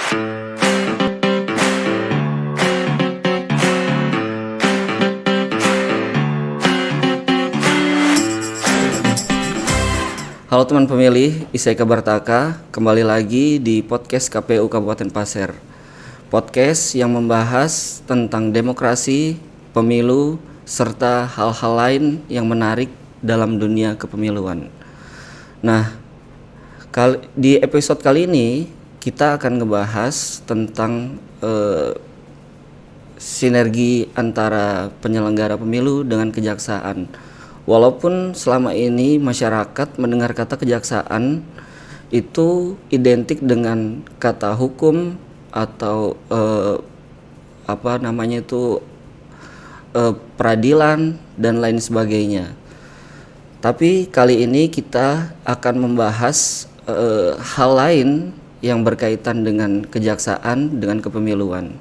Halo teman pemilih, Isai Kabartaka, kembali lagi di podcast KPU Kabupaten Pasir. Podcast yang membahas tentang demokrasi, pemilu, serta hal-hal lain yang menarik dalam dunia kepemiluan. Nah, di episode kali ini kita akan ngebahas tentang sinergi antara penyelenggara pemilu dengan kejaksaan. Walaupun selama ini masyarakat mendengar kata kejaksaan itu identik dengan kata hukum atau peradilan dan lain sebagainya. Tapi kali ini kita akan membahas hal lain yang berkaitan dengan kejaksaan dengan kepemiluan.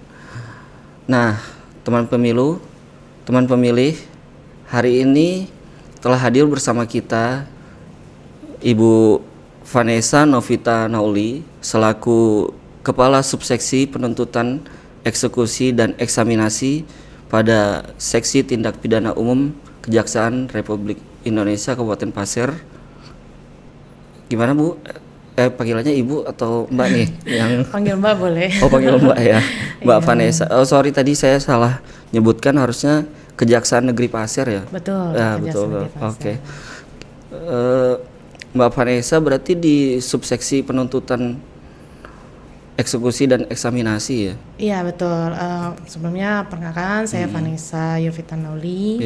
Nah, teman pemilih, hari ini telah hadir bersama kita Ibu Vanessa Novita Nauli selaku Kepala Subseksi Penuntutan, Eksekusi dan Eksaminasi pada Seksi Tindak Pidana Umum Kejaksaan Republik Indonesia Kabupaten Pasir. Gimana Bu? Panggilannya Ibu atau Mbak nih? Yang panggil Mbak boleh. Oh, panggil Mbak ya. Mbak Vanessa. Oh, sorry tadi saya salah nyebutkan, harusnya Kejaksaan Negeri Pasir ya? Betul. Ya, betul. Oke. Mbak Vanessa berarti di subseksi penuntutan, eksekusi dan eksaminasi ya? Iya, betul. Sebelumnya perkenalkan saya Vanessa Yovita Nauli,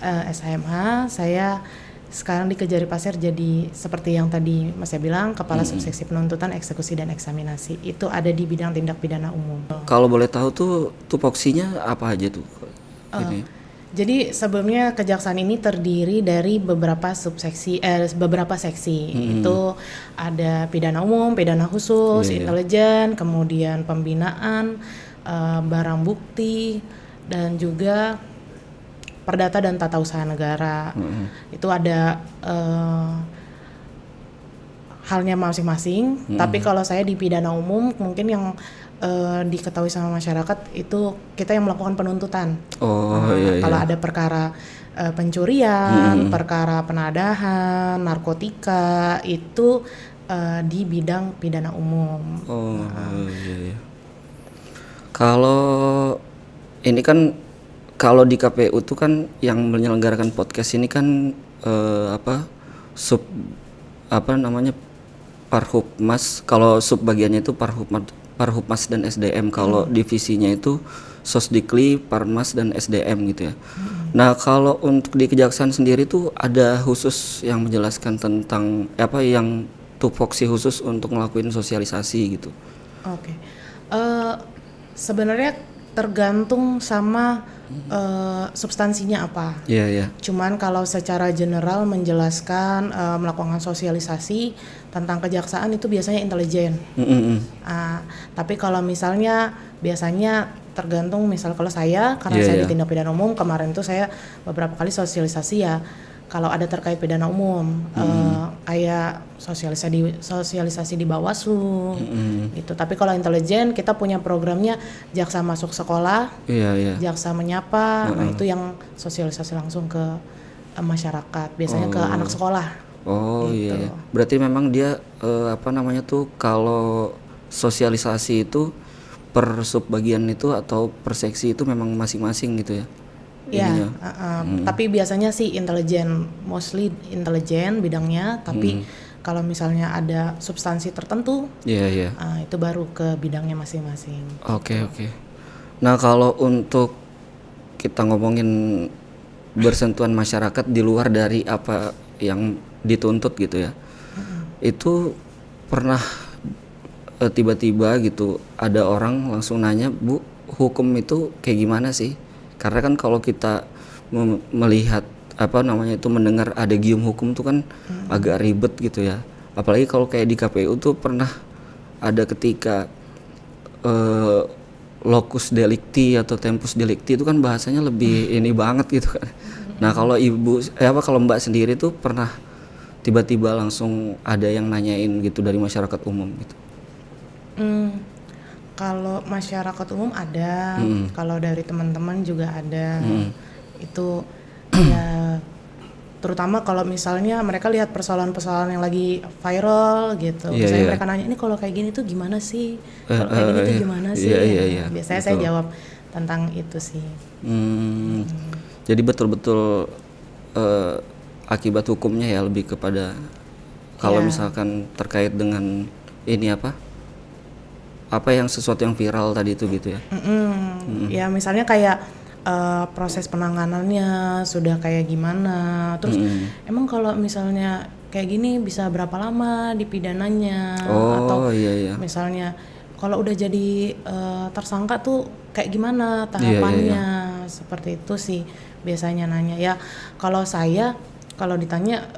SHMH. Saya sekarang di Kejari Pasir jadi seperti yang tadi Mas ya bilang, Kepala Subseksi Penuntutan, Eksekusi dan Eksaminasi. Itu ada di bidang tindak pidana umum. Kalau boleh tahu tuh tupoksinya apa aja tuh? Jadi sebelumnya kejaksaan ini terdiri dari beberapa seksi. Itu ada pidana umum, pidana khusus, intelijen, kemudian pembinaan, barang bukti, dan juga perdata dan tata usaha negara. Itu ada halnya masing-masing. Tapi kalau saya di pidana umum mungkin yang diketahui sama masyarakat itu kita yang melakukan penuntutan. Kalau ada perkara pencurian, perkara penadahan, narkotika, itu di bidang pidana umum. Kalau ini kan, kalau di KPU tuh kan yang menyelenggarakan podcast ini kan Parhubmas. Kalau sub bagiannya itu Parhubmas dan SDM. Kalau divisinya itu Sosdikli, Parmas dan SDM gitu ya. Nah, kalau untuk di kejaksaan sendiri tuh ada khusus yang menjelaskan tentang yang tupoksi khusus untuk ngelakuin sosialisasi gitu. Oke. Sebenarnya tergantung sama substansinya apa. Cuman kalau secara general menjelaskan melakukan sosialisasi tentang kejaksaan itu biasanya intelijen. Tapi kalau misalnya biasanya tergantung, misal kalau saya karena saya di tindak pidana umum, kemarin tuh saya beberapa kali sosialisasi ya. Kalau ada terkait pidana umum, kayak sosialisasi di Bawaslu, gitu. Tapi kalau intelijen kita punya programnya jaksa masuk sekolah, jaksa menyapa, nah itu yang sosialisasi langsung ke masyarakat, biasanya ke anak sekolah. Gitu. Berarti memang dia kalau sosialisasi itu per sub bagian itu atau per seksi itu memang masing-masing gitu ya? Tapi biasanya sih intelijen, mostly intelijen bidangnya, tapi kalau misalnya ada substansi tertentu, itu baru ke bidangnya masing-masing. Oke. Nah, kalau untuk kita ngomongin bersentuhan masyarakat di luar dari apa yang dituntut gitu ya, itu pernah tiba-tiba gitu ada orang langsung nanya, Bu, hukum itu kayak gimana sih? Karena kan kalau kita melihat mendengar ada gium hukum tuh kan agak ribet gitu ya. Apalagi kalau kayak di KPU tuh pernah ada ketika locus delicti atau tempus delicti itu kan bahasanya lebih ini banget gitu kan. Nah, kalau kalau Mbak sendiri tuh pernah tiba-tiba langsung ada yang nanyain gitu dari masyarakat umum gitu? Kalau masyarakat umum ada, kalau dari teman-teman juga ada. Itu ya terutama kalau misalnya mereka lihat persoalan-persoalan yang lagi viral gitu. Misalnya mereka nanya, ini kalau kayak gini tuh gimana sih? Kalau kayak gini tuh gimana sih? Biasanya saya jawab tentang itu sih. Jadi betul-betul akibat hukumnya ya lebih kepada kalau misalkan terkait dengan ini apa yang sesuatu yang viral tadi itu gitu ya. Ya misalnya kayak proses penanganannya sudah kayak gimana, terus emang kalau misalnya kayak gini bisa berapa lama dipidananya, atau misalnya kalau udah jadi tersangka tuh kayak gimana tahapannya, seperti itu sih biasanya nanya ya. Kalau ditanya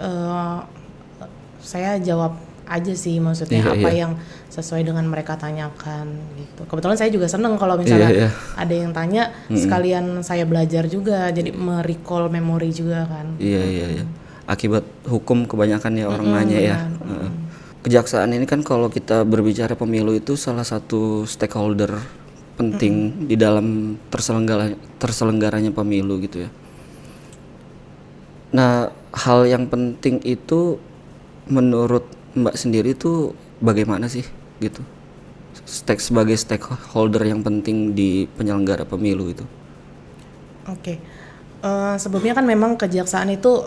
saya jawab aja sih, maksudnya yang sesuai dengan mereka tanyakan gitu. Kebetulan saya juga seneng kalau misalnya ada yang tanya, sekalian saya belajar juga, jadi merecall memori juga kan. Iya. Akibat hukum kebanyakan ya orang nanya ya. Kejaksaan ini kan kalau kita berbicara pemilu itu salah satu stakeholder penting di dalam terselenggaranya pemilu gitu ya. Nah, hal yang penting itu menurut Mbak sendiri tuh bagaimana sih gitu? Sebagai stakeholder yang penting di penyelenggara pemilu itu. Oke. Sebelumnya kan memang kejaksaan itu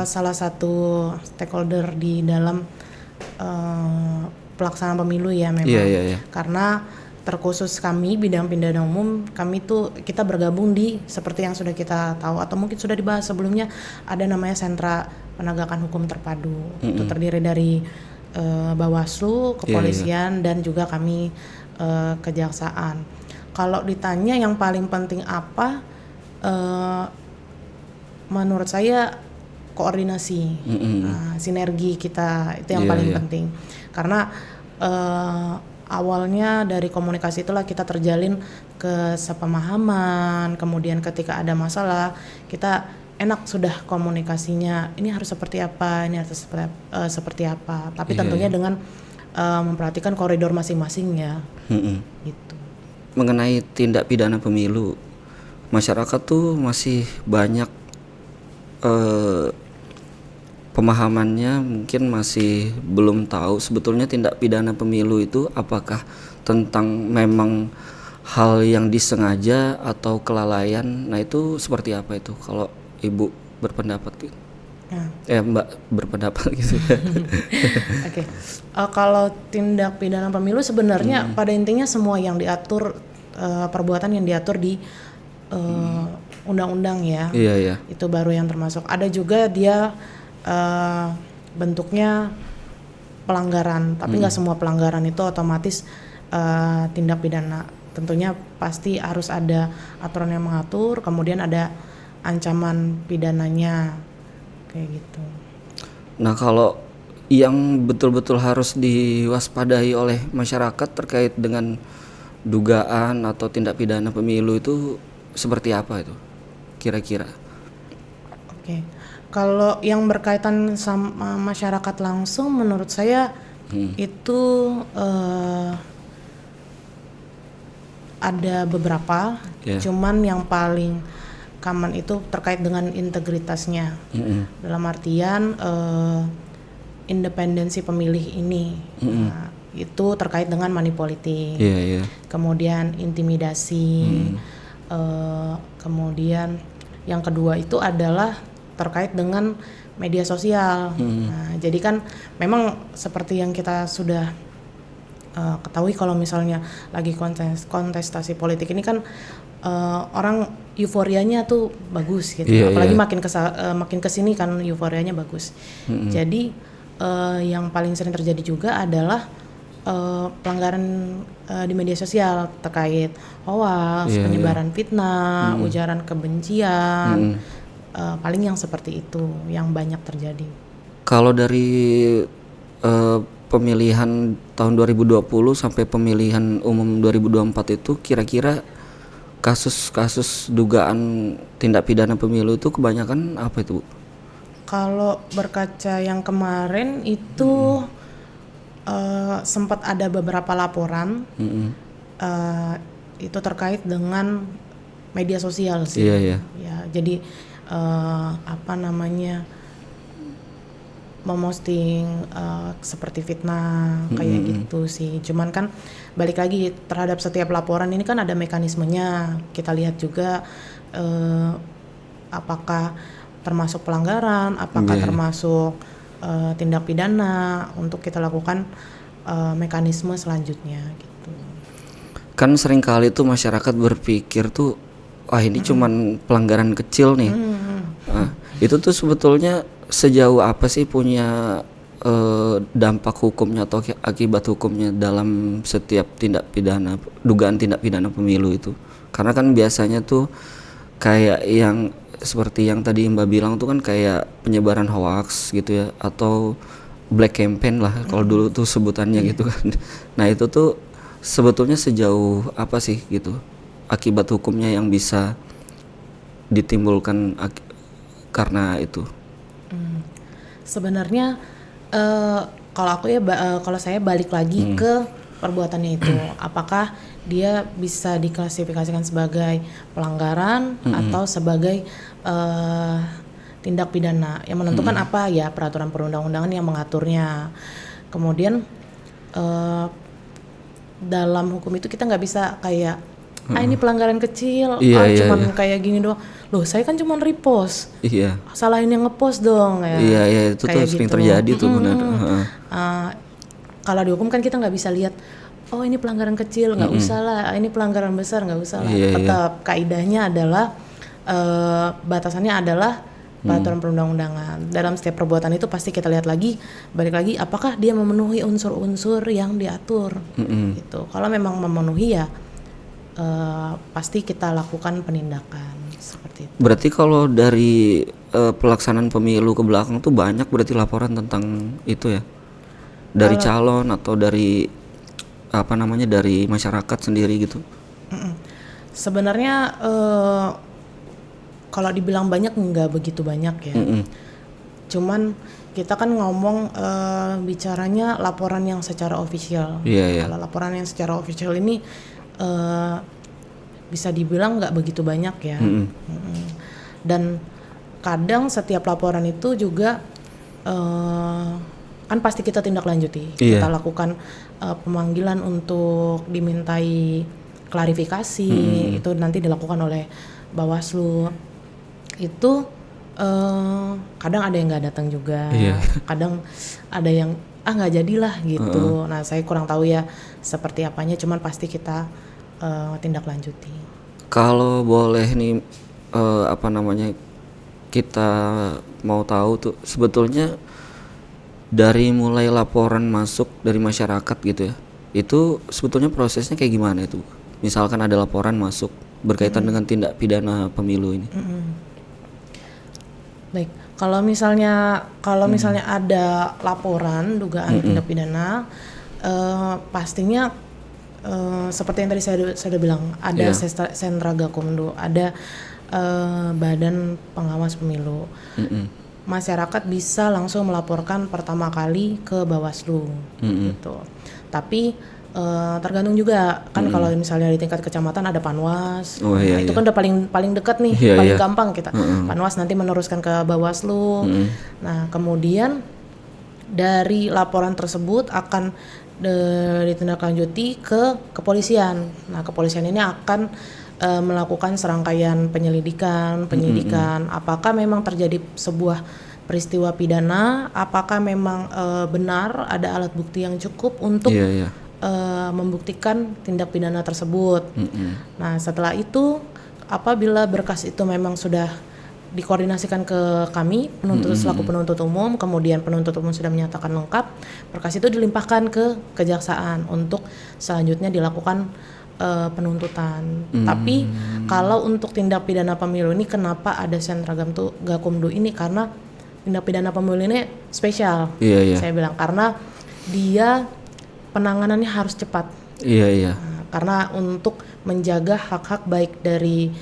salah satu stakeholder di dalam pelaksanaan pemilu ya memang. Iya. Karena terkhusus kami bidang pidana umum, kami tuh kita bergabung di seperti yang sudah kita tahu atau mungkin sudah dibahas sebelumnya, ada namanya Sentra Penegakan Hukum Terpadu. Itu terdiri dari Bawaslu, kepolisian dan juga kami kejaksaan. Kalau ditanya yang paling penting apa, menurut saya koordinasi, sinergi kita itu yang paling penting. Karena awalnya dari komunikasi itulah kita terjalin kesepemahaman, kemudian ketika ada masalah kita enak sudah komunikasinya, ini harus seperti apa, ini harus seperti apa, tapi tentunya dengan memperhatikan koridor masing-masing ya. Gitu. Mengenai tindak pidana pemilu, masyarakat tuh masih banyak pemahamannya mungkin masih belum tahu sebetulnya tindak pidana pemilu itu apakah tentang memang hal yang disengaja atau kelalaian. Nah itu seperti apa itu kalau Ibu berpendapat gitu? Mbak berpendapat gitu. Oke. Kalau tindak pidana pemilu sebenarnya pada intinya semua yang diatur perbuatan yang diatur di undang-undang ya. Iya. Itu baru yang termasuk. Ada juga dia bentuknya pelanggaran, tapi nggak semua pelanggaran itu otomatis tindak pidana. Tentunya pasti harus ada aturan yang mengatur, kemudian ada ancaman pidananya kayak gitu. Nah kalau yang betul-betul harus diwaspadai oleh masyarakat terkait dengan dugaan atau tindak pidana pemilu itu seperti apa itu kira-kira? Oke. Kalau yang berkaitan sama masyarakat langsung menurut saya itu ada beberapa, cuman yang paling common itu terkait dengan integritasnya. Dalam artian independensi pemilih ini. Nah, itu terkait dengan money politik. Kemudian intimidasi. Kemudian yang kedua itu adalah terkait dengan media sosial. Nah, jadi kan memang seperti yang kita sudah ketahui kalau misalnya lagi kontestasi politik ini kan orang euforianya tuh bagus gitu. Apalagi makin kesini kan euforianya bagus. Jadi yang paling sering terjadi juga adalah pelanggaran di media sosial terkait hoax, penyebaran fitnah, ujaran kebencian. Paling yang seperti itu yang banyak terjadi. Kalau dari pemilihan tahun 2020 sampai pemilihan umum 2024 itu kira-kira kasus-kasus dugaan tindak pidana pemilu itu kebanyakan apa itu, Bu? Kalau berkaca yang kemarin itu sempat ada beberapa laporan itu terkait dengan media sosial sih. Iya. Ya, jadi memosting seperti fitnah kayak gitu sih. Cuman kan balik lagi terhadap setiap laporan ini kan ada mekanismenya. Kita lihat juga apakah termasuk pelanggaran, apakah termasuk tindak pidana untuk kita lakukan mekanisme selanjutnya gitu. Kan seringkali tuh masyarakat berpikir tuh, ini cuman pelanggaran kecil nih. Nah, itu tuh sebetulnya sejauh apa sih punya dampak hukumnya atau akibat hukumnya dalam setiap dugaan tindak pidana pemilu itu? Karena kan biasanya tuh kayak yang seperti yang tadi Mbak bilang tuh kan kayak penyebaran hoax gitu ya, atau black campaign lah kalau dulu tuh sebutannya gitu kan. Nah itu tuh sebetulnya sejauh apa sih gitu akibat hukumnya yang bisa ditimbulkan karena itu? Sebenarnya kalau saya balik lagi ke perbuatannya itu, apakah dia bisa diklasifikasikan sebagai pelanggaran atau sebagai tindak pidana? Yang menentukan apa ya peraturan perundang-undangan yang mengaturnya. Kemudian dalam hukum itu kita nggak bisa kayak ini pelanggaran kecil, cuman kayak gini doang. Loh, saya kan cuma repost. Iya. Salahin yang ngepost dong ya. Iya, itu tuh sering terjadi tuh benar. Kalau di hukum kan kita nggak bisa lihat, oh ini pelanggaran kecil, nggak usah lah. Ini pelanggaran besar, nggak usah lah. Tetap kaidahnya adalah batasannya adalah peraturan perundang-undangan. Dalam setiap perbuatan itu pasti kita lihat lagi, balik lagi, apakah dia memenuhi unsur-unsur yang diatur. Gitu. Kalau memang memenuhi ya pasti kita lakukan penindakan seperti itu. Berarti kalau dari pelaksanaan pemilu ke belakang tuh banyak berarti laporan tentang itu ya, dari calon atau dari dari masyarakat sendiri gitu. Sebenarnya kalau dibilang banyak nggak begitu banyak ya. Cuman kita kan ngomong bicaranya laporan yang secara official. Kalau laporan yang secara official ini bisa dibilang nggak begitu banyak ya. Dan kadang setiap laporan itu juga kan pasti kita tindak lanjuti. Kita lakukan pemanggilan untuk dimintai klarifikasi. Itu nanti dilakukan oleh Bawaslu. Itu kadang ada yang nggak datang juga. Kadang ada yang nggak jadilah gitu. Nah saya kurang tahu ya seperti apanya, cuman pasti kita tindak lanjuti. Kalau boleh nih kita mau tahu tuh sebetulnya dari mulai laporan masuk dari masyarakat gitu ya, itu sebetulnya prosesnya kayak gimana itu? Misalkan ada laporan masuk berkaitan dengan tindak pidana pemilu ini. Baik, kalau misalnya ada laporan dugaan tindak pidana, pastinya seperti yang tadi saya sudah bilang, ada Sentra Gakumdu, ada Badan Pengawas Pemilu. Masyarakat bisa langsung melaporkan pertama kali ke Bawaslu, gitu. Tapi tergantung juga kan kalau misalnya di tingkat kecamatan ada Panwas, itu kan udah paling dekat nih, paling gampang kita. Panwas nanti meneruskan ke Bawaslu. Nah kemudian dari laporan tersebut akan ditindaklanjuti ke kepolisian. Nah kepolisian ini akan melakukan serangkaian penyidikan, apakah memang terjadi sebuah peristiwa pidana, apakah memang benar ada alat bukti yang cukup untuk membuktikan tindak pidana tersebut. Nah setelah itu, apabila berkas itu memang sudah dikoordinasikan ke kami selaku penuntut umum, kemudian penuntut umum sudah menyatakan lengkap, berkas itu dilimpahkan ke kejaksaan untuk selanjutnya dilakukan penuntutan. Tapi kalau untuk tindak pidana pemilu ini, kenapa ada Sentra Gakumdu ini? Karena tindak pidana pemilu ini spesial. Saya bilang karena dia penanganannya harus cepat. Nah, karena untuk menjaga hak-hak baik dari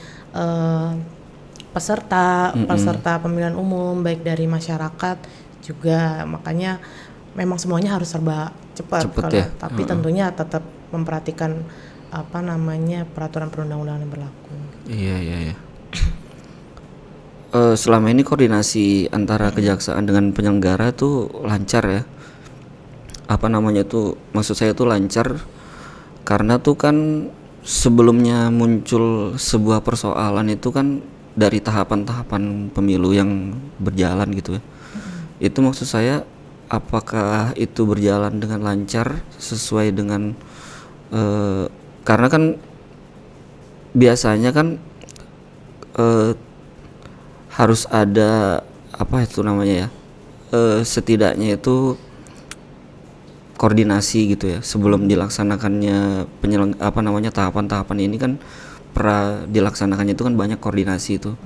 peserta pemilihan umum, baik dari masyarakat juga, makanya memang semuanya harus serba cepat. Tapi tentunya tetap memperhatikan peraturan perundang-undangan yang berlaku. Iya. Selama ini koordinasi antara kejaksaan dengan penyelenggara tuh lancar ya. Maksud saya tuh lancar karena tuh kan sebelumnya muncul sebuah persoalan itu kan dari tahapan-tahapan pemilu yang berjalan gitu ya. Itu maksud saya, apakah itu berjalan dengan lancar sesuai dengan karena kan biasanya kan harus ada setidaknya itu koordinasi gitu ya sebelum dilaksanakannya tahapan-tahapan ini kan dilaksanakannya itu kan banyak koordinasi itu.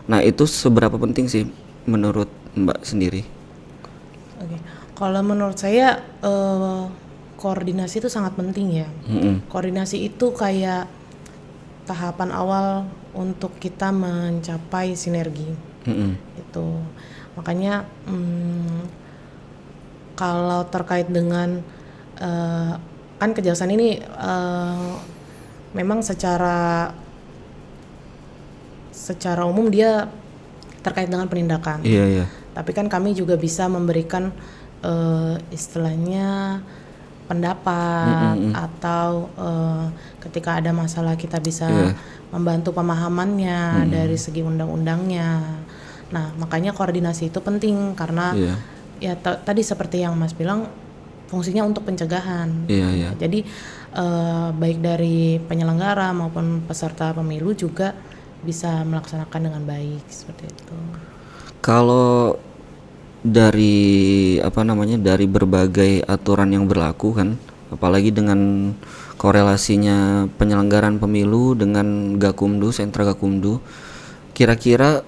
Nah, itu seberapa penting sih menurut Mbak sendiri? Oke. Kalau menurut saya koordinasi itu sangat penting ya. Koordinasi itu kayak tahapan awal untuk kita mencapai sinergi. Itu makanya kalau terkait dengan kan kejaksaan ini memang secara umum dia terkait dengan penindakan. Iya. Tapi kan kami juga bisa memberikan istilahnya pendapat atau ketika ada masalah kita bisa membantu pemahamannya dari segi undang-undangnya. Nah, makanya koordinasi itu penting karena tadi seperti yang Mas bilang fungsinya untuk pencegahan. Jadi baik dari penyelenggara maupun peserta pemilu juga bisa melaksanakan dengan baik seperti itu. Kalau dari berbagai aturan yang berlaku kan, apalagi dengan korelasinya penyelenggaraan pemilu dengan Gakumdu, sentra Gakumdu, kira-kira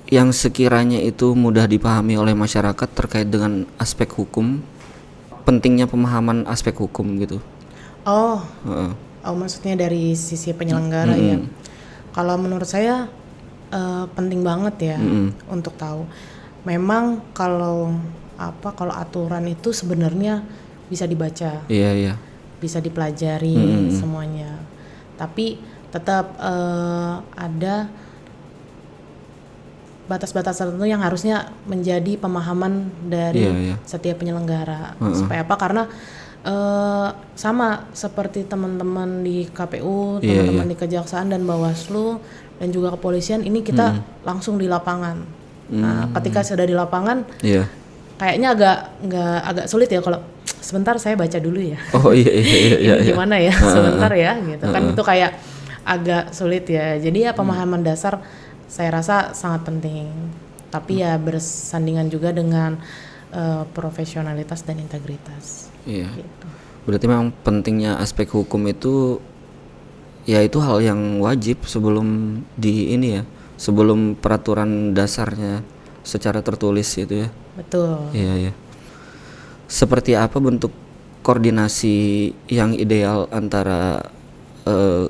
yang sekiranya itu mudah dipahami oleh masyarakat terkait dengan aspek hukum, pentingnya pemahaman aspek hukum gitu. Maksudnya dari sisi penyelenggara ya. Kalau menurut saya penting banget ya untuk tahu. Memang kalau aturan itu sebenarnya bisa dibaca, bisa dipelajari semuanya. Tapi tetap ada batas-batas tertentu yang harusnya menjadi pemahaman dari setiap penyelenggara. Supaya apa? Karena sama seperti teman-teman di KPU, teman-teman di Kejaksaan dan Bawaslu dan juga kepolisian, ini kita langsung di lapangan. Nah, ketika sudah di lapangan, kayaknya agak sulit ya kalau sebentar saya baca dulu ya. Ini gimana ya? Sebentar ya, gitu kan itu kayak agak sulit ya. Jadi ya pemahaman dasar saya rasa sangat penting. Tapi ya bersandingan juga dengan profesionalitas dan integritas. Gitu. Berarti memang pentingnya aspek hukum itu ya itu hal yang wajib sebelum sebelum peraturan dasarnya secara tertulis gitu ya. Betul. Iya. Seperti apa bentuk koordinasi yang ideal antara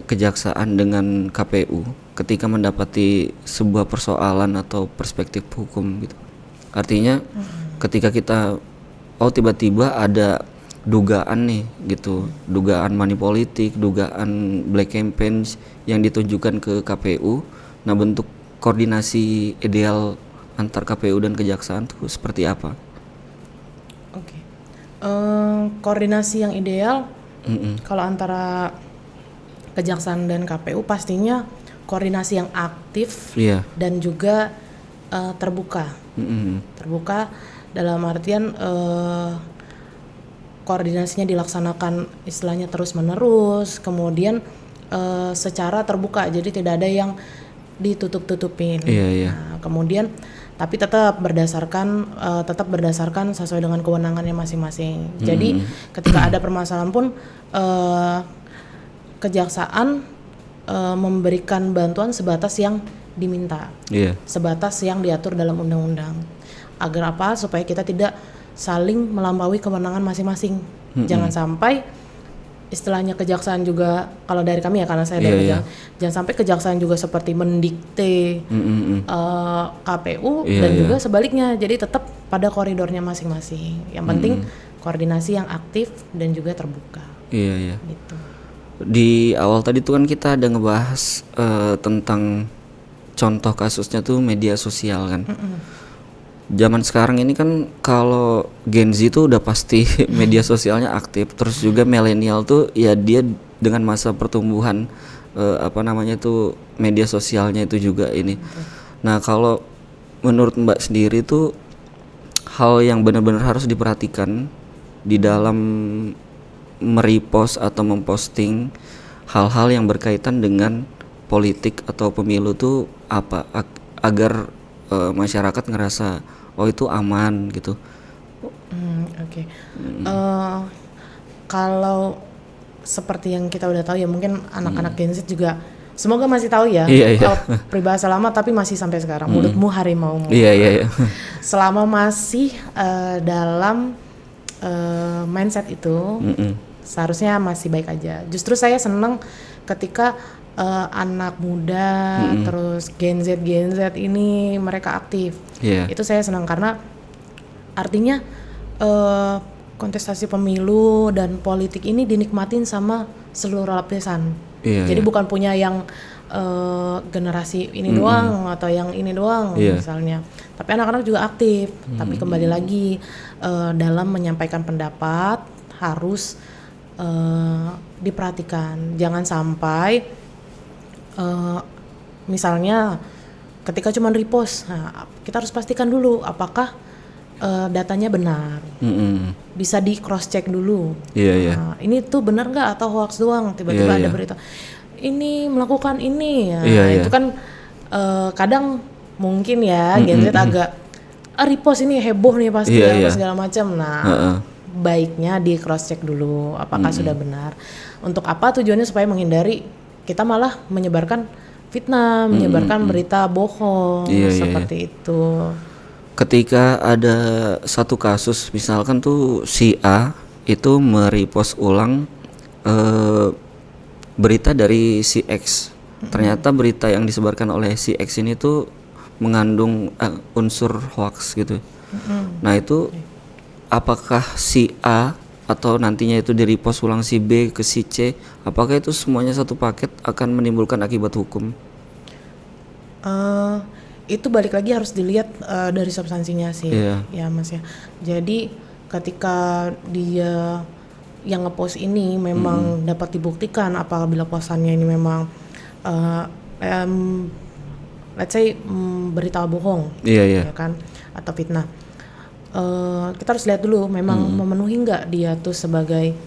kejaksaan dengan KPU ketika mendapati sebuah persoalan atau perspektif hukum gitu? Artinya ketika kita tiba-tiba ada dugaan nih gitu, dugaan money politik, dugaan black campaign yang ditunjukkan ke KPU. Nah, bentuk koordinasi ideal antar KPU dan kejaksaan itu seperti apa? Koordinasi yang ideal kalau antara kejaksaan dan KPU pastinya koordinasi yang aktif dan juga terbuka. Terbuka dalam artian koordinasinya dilaksanakan istilahnya terus-menerus, kemudian secara terbuka, jadi tidak ada yang ditutup-tutupin. Nah, kemudian tapi tetap berdasarkan sesuai dengan kewenangannya masing-masing. Jadi ketika ada permasalahan pun kejaksaan memberikan bantuan sebatas yang diminta, sebatas yang diatur dalam undang-undang. Agar apa? Supaya kita tidak saling melampaui kewenangan masing-masing. Jangan sampai istilahnya kejaksaan juga, kalau dari kami ya, karena saya dari kejaksaan, jangan sampai kejaksaan juga seperti mendikte KPU dan juga sebaliknya. Jadi tetap pada koridornya masing-masing. Yang penting koordinasi yang aktif dan juga terbuka. Iya. Gitu. Di awal tadi tuh kan kita ada ngebahas tentang contoh kasusnya tuh media sosial kan. Zaman sekarang ini kan kalau Gen Z tuh udah pasti media sosialnya aktif. Terus juga milenial tuh ya dia dengan masa pertumbuhan media sosialnya itu juga ini. Nah kalau menurut Mbak sendiri tuh hal yang benar-benar harus diperhatikan di dalam merepost atau memposting hal-hal yang berkaitan dengan politik atau pemilu tuh apa agar masyarakat ngerasa oh itu aman gitu. Oke. Kalau seperti yang kita udah tahu ya, mungkin anak-anak Gen Z juga semoga masih tahu ya. Peribahasa lama tapi masih sampai sekarang. Mulutmu harimaumu. Iya. Selama masih dalam mindset itu, seharusnya masih baik aja. Justru saya senang ketika anak muda, terus Gen Z ini mereka aktif. Itu saya senang karena artinya kontestasi pemilu dan politik ini dinikmatin sama seluruh lapisan. Jadi bukan punya yang generasi ini doang atau yang ini doang misalnya. Tapi anak-anak juga aktif. Tapi kembali lagi dalam menyampaikan pendapat harus diperhatikan. Jangan sampai misalnya ketika cuma repost, kita harus pastikan dulu apakah datanya benar. Bisa di cross check dulu. Ini tuh benar nggak atau hoax doang? Tiba-tiba ada berita ini melakukan ini. Itu kan kadang mungkin ya Gen Z agak repost ini heboh nih pasti segala macam. Baiknya di cross check dulu apakah sudah benar. Untuk apa tujuannya? Supaya menghindari kita malah menyebarkan fitnah, menyebarkan berita bohong seperti itu. Ketika ada satu kasus misalkan tuh si A itu merepost ulang berita dari si X. Ternyata berita yang disebarkan oleh si X ini tuh mengandung unsur hoax gitu. Nah itu apakah si A atau nantinya itu di-repost ulang si B ke si C, apakah itu semuanya satu paket akan menimbulkan akibat hukum? Itu balik lagi harus dilihat dari substansinya sih, ya Mas ya. Jadi ketika dia yang ngepost ini memang dapat dibuktikan apabila postannya ini memang let's say berita bohong, ya kan, atau fitnah. Kita harus lihat dulu memang memenuhi nggak dia tuh sebagai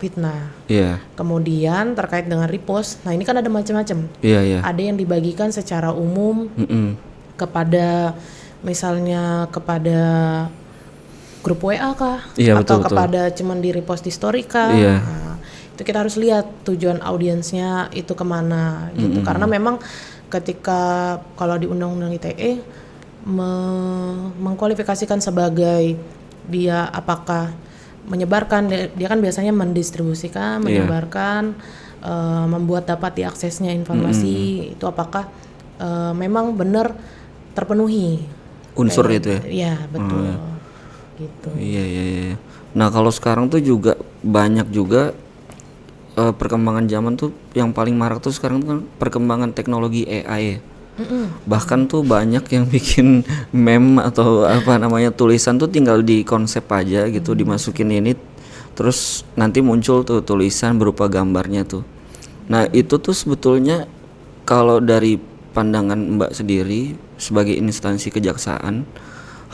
fitnah. Kemudian terkait dengan repost, nah ini kan ada macam-macam. Ada yang dibagikan secara umum kepada misalnya kepada grup WA kah, atau kepada cuman di repost di story kah. Nah, itu kita harus lihat tujuan audiensnya itu kemana gitu. Karena memang ketika kalau di Undang-Undang ITE mengkualifikasikan sebagai dia apakah menyebarkan, dia kan biasanya mendistribusikan, menyebarkan, membuat dapat diaksesnya informasi itu apakah memang benar terpenuhi unsur itu ya? Iya betul. Gitu. Iya. Nah kalau sekarang tuh juga banyak juga perkembangan zaman tuh yang paling marak tuh sekarang tuh kan perkembangan teknologi AI ya. Bahkan tuh banyak yang bikin meme atau tulisan tuh tinggal di konsep aja gitu, dimasukin ini terus nanti muncul tuh tulisan berupa gambarnya tuh. Nah itu tuh sebetulnya kalau dari pandangan Mbak sendiri sebagai instansi kejaksaan,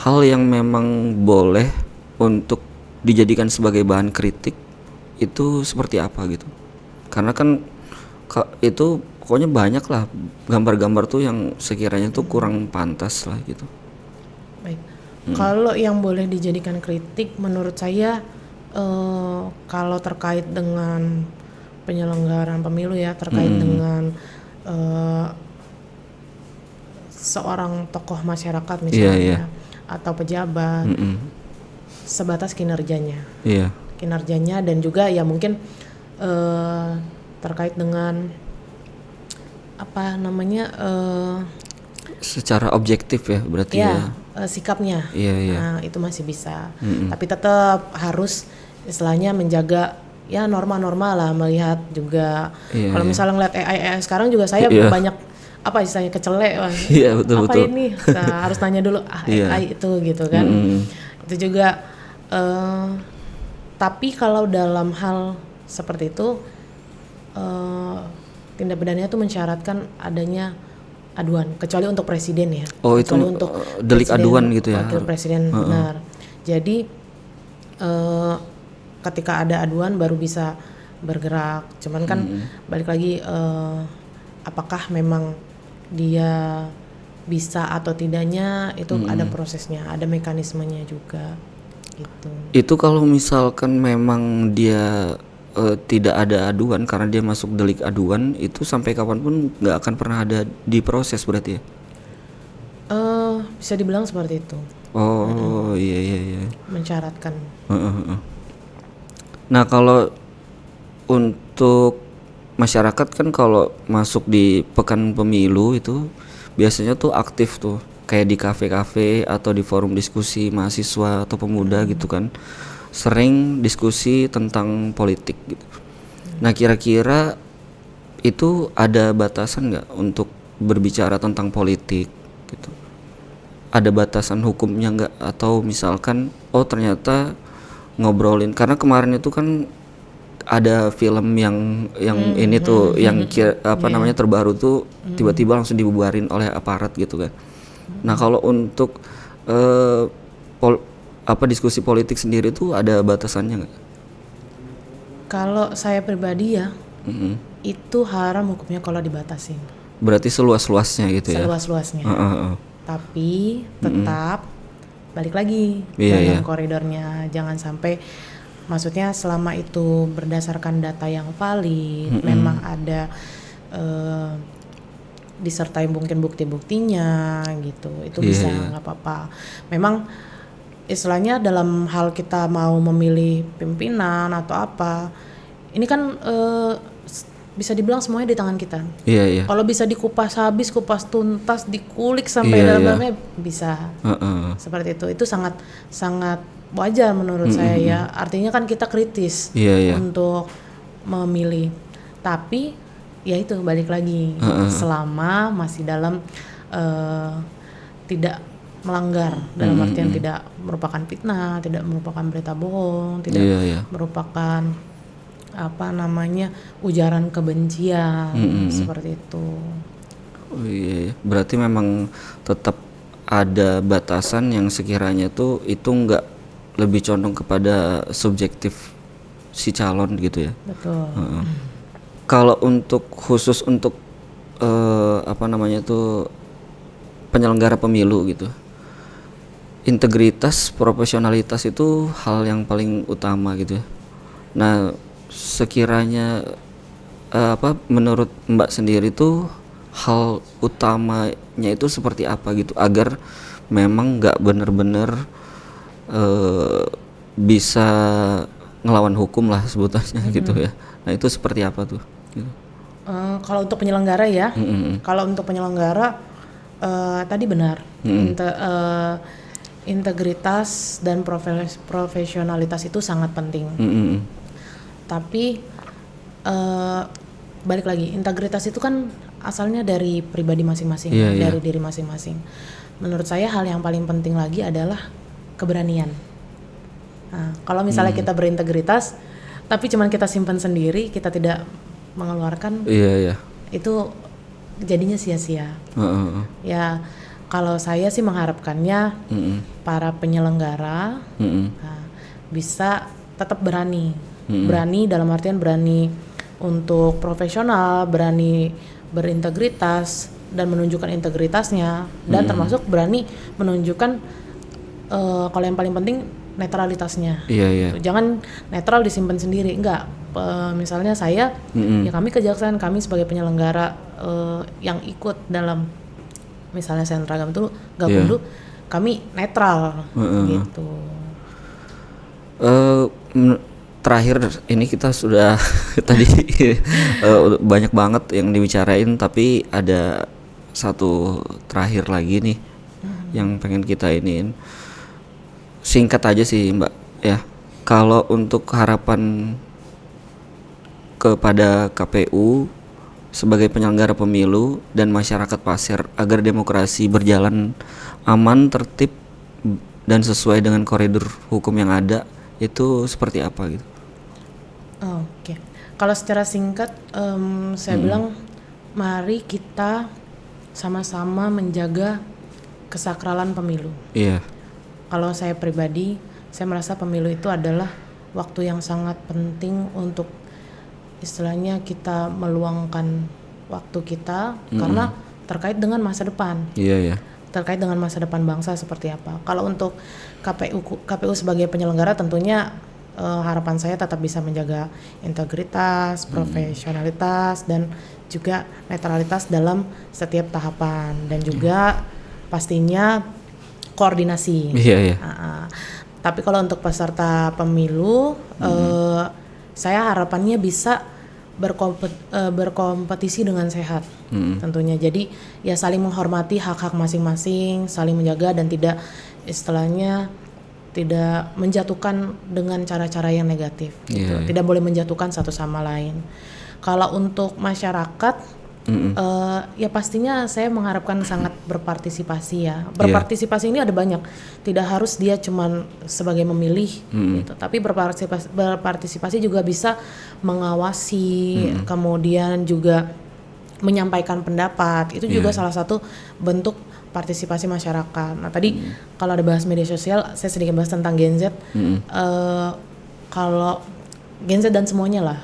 hal yang memang boleh untuk dijadikan sebagai bahan kritik itu seperti apa gitu? Karena kan itu pokoknya banyak lah gambar-gambar tuh yang sekiranya tuh kurang pantas lah gitu. Baik. Kalau yang boleh dijadikan kritik menurut saya kalau terkait dengan penyelenggaraan pemilu ya, terkait dengan seorang tokoh masyarakat misalnya atau pejabat, sebatas kinerjanya. Kinerjanya dan juga ya mungkin terkait dengan secara objektif ya berarti ya. Sikapnya. Nah, itu masih bisa. Tapi tetap harus istilahnya menjaga ya norma-norma lah, melihat juga kalau misalnya ngeliat AI sekarang juga saya banyak apa istilahnya kecelek, apa ini harus tanya dulu AI itu gitu kan. Itu juga tapi kalau dalam hal seperti itu tindak pidananya itu mensyaratkan adanya aduan, kecuali untuk presiden ya. Oh, kecuali itu untuk delik aduan gitu ya. Wakil presiden benar. Jadi ketika ada aduan baru bisa bergerak. Cuman kan balik lagi apakah memang dia bisa atau tidaknya itu ada prosesnya, ada mekanismenya juga gitu. Itu kalau misalkan memang dia tidak ada aduan karena dia masuk delik aduan, itu sampai kapanpun nggak akan pernah ada diproses berarti ya? Bisa dibilang seperti itu. Oh iya. Mensyaratkan. Nah kalau untuk masyarakat kan kalau masuk di pekan pemilu itu biasanya tuh aktif tuh, kayak di kafe-kafe atau di forum diskusi mahasiswa atau pemuda gitu kan, sering diskusi tentang politik gitu. Nah kira-kira itu ada batasan nggak untuk berbicara tentang politik gitu? Ada batasan hukumnya nggak? Atau misalkan ternyata ngobrolin, karena kemarin itu kan ada film yang ini tuh yang namanya terbaru tuh tiba-tiba langsung dibubarin oleh aparat gitu kan. Nah kalau untuk diskusi politik sendiri tuh ada batasannya nggak? Kalau saya pribadi ya itu haram hukumnya kalau dibatasin. Berarti seluas-luasnya gitu ya? Seluas-luasnya. Tapi tetap balik lagi dalam koridornya, jangan sampai, maksudnya selama itu berdasarkan data yang valid, memang ada disertai mungkin bukti-buktinya gitu, itu bisa nggak apa-apa. Memang istilahnya dalam hal kita mau memilih pimpinan atau apa, ini kan bisa dibilang semuanya di tangan kita. Kalau bisa dikupas habis, kupas tuntas, dikulik sampai dalam-dalamnya bisa. Seperti itu sangat wajar menurut saya ya. Artinya kan kita kritis untuk memilih. Tapi ya itu balik lagi, selama masih dalam tidak melanggar, dalam artian tidak merupakan fitnah, tidak merupakan berita bohong, tidak merupakan ujaran kebencian, seperti itu. Berarti memang tetap ada batasan yang sekiranya tuh itu nggak lebih condong kepada subjektif si calon gitu ya. Betul. Kalau untuk khusus untuk penyelenggara pemilu gitu, integritas, profesionalitas itu hal yang paling utama gitu ya. Nah sekiranya menurut Mbak sendiri tuh hal utamanya itu seperti apa gitu, agar memang nggak benar-benar bisa ngelawan hukum lah sebutannya gitu ya. Nah itu seperti apa tuh? Gitu. Kalau untuk penyelenggara ya, kalau untuk penyelenggara tadi benar, integritas dan profesionalitas itu sangat penting. Tapi balik lagi, integritas itu kan asalnya dari pribadi masing-masing, dari diri masing-masing. Menurut saya hal yang paling penting lagi adalah keberanian. Nah, kalau misalnya kita berintegritas, tapi cuman kita simpan sendiri, kita tidak mengeluarkan, itu jadinya sia-sia. Ya, kalau saya sih mengharapkannya para penyelenggara bisa tetap berani. Berani dalam artian berani untuk profesional, berani berintegritas dan menunjukkan integritasnya, dan termasuk berani menunjukkan kalau yang paling penting netralitasnya. Jangan netral disimpan sendiri, enggak. Misalnya saya, ya kami kejaksaan, kami sebagai penyelenggara yang ikut dalam misalnya Sentragam itu Gakumdu, kami netral gitu. Terakhir ini kita sudah tadi banyak banget yang dibicarain, tapi ada satu terakhir lagi nih yang pengen kita iniin. Singkat aja sih Mbak ya. Kalau untuk harapan kepada KPU sebagai penyelenggara pemilu dan masyarakat Pasir agar demokrasi berjalan aman, tertib dan sesuai dengan koridor hukum yang ada, itu seperti apa gitu? Oke. Kalau secara singkat saya bilang mari kita sama-sama menjaga kesakralan pemilu. Iya. Kalau saya pribadi, saya merasa pemilu itu adalah waktu yang sangat penting untuk istilahnya kita meluangkan waktu kita karena terkait dengan masa depan. Iya. Terkait dengan masa depan bangsa seperti apa. Kalau untuk KPU sebagai penyelenggara tentunya harapan saya tetap bisa menjaga integritas, profesionalitas dan juga netralitas dalam setiap tahapan dan juga pastinya koordinasi. Iya. Tapi kalau untuk peserta pemilu, saya harapannya bisa berkompetisi dengan sehat, tentunya. Jadi ya saling menghormati hak-hak masing-masing, saling menjaga dan tidak istilahnya tidak menjatuhkan dengan cara-cara yang negatif. Gitu. Tidak boleh menjatuhkan satu sama lain. Kalau untuk masyarakat, ya pastinya saya mengharapkan sangat berpartisipasi ya. Berpartisipasi ini ada banyak. Tidak harus dia cuman sebagai memilih, gitu. Tapi berpartisipasi juga bisa mengawasi, kemudian juga menyampaikan pendapat. Itu juga salah satu bentuk partisipasi masyarakat. Nah tadi kalau ada bahas media sosial, saya sedikit bahas tentang Gen Z. Kalau Gen Z dan semuanya lah.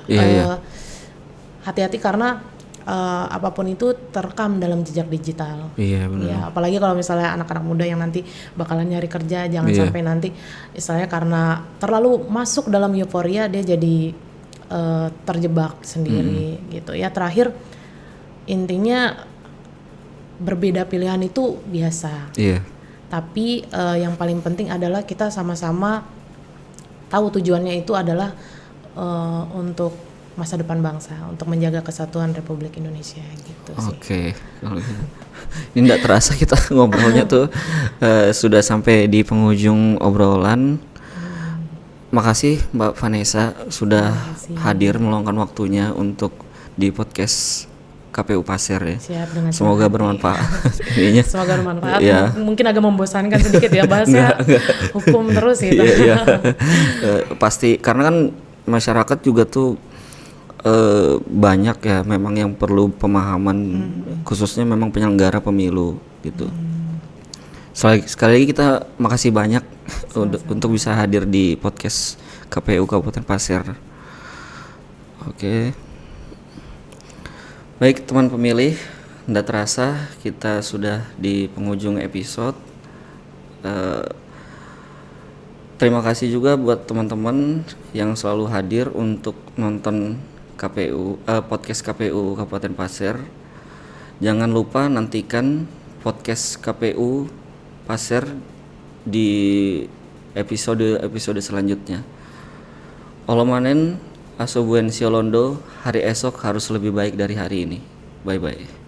Hati-hati karena apapun itu terekam dalam jejak digital. Iya benar. Ya, apalagi kalau misalnya anak-anak muda yang nanti bakalan nyari kerja, jangan sampai nanti istilahnya karena terlalu masuk dalam euforia dia jadi terjebak sendiri gitu ya. Terakhir intinya berbeda pilihan itu biasa. Iya. Tapi yang paling penting adalah kita sama-sama tahu tujuannya itu adalah untuk masa depan bangsa, untuk menjaga kesatuan Republik Indonesia gitu sih. Oke. Ini tidak terasa kita ngobrolnya tuh sudah sampai di penghujung obrolan. Makasih Mbak Vanessa sudah hadir meluangkan waktunya untuk di podcast KPU Pasir ya. Siap, dengan semoga bermanfaat. Semoga bermanfaat. Ya. Mungkin agak membosankan sedikit ya bahasnya hukum terus gitu. Iya. Pasti karena kan masyarakat juga tuh banyak ya memang yang perlu pemahaman khususnya memang penyelenggara pemilu gitu. Sekali lagi kita makasih banyak untuk bisa hadir di podcast KPU Kabupaten Pasir. Oke. Baik teman pemilih, tidak terasa kita sudah di penghujung episode. Terima kasih juga buat teman-teman yang selalu hadir untuk nonton podcast KPU Kabupaten Pasir. Jangan lupa nantikan podcast KPU Pasir di episode selanjutnya. Olomanen Asobuen Siolondo, hari esok harus lebih baik dari hari ini. Bye bye.